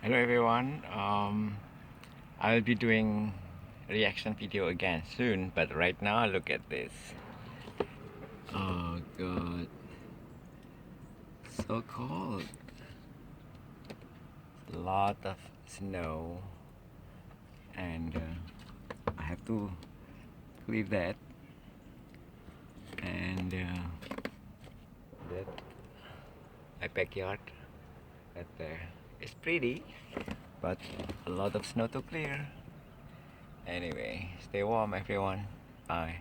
Hello everyone. I'll be doing reaction video again soon, but right now look at this. Oh god, so cold. A lot of snow, and I have to leave that. And that my backyard, right there, is pretty, but a lot of snow to clear. Anyway, stay warm everyone. Bye.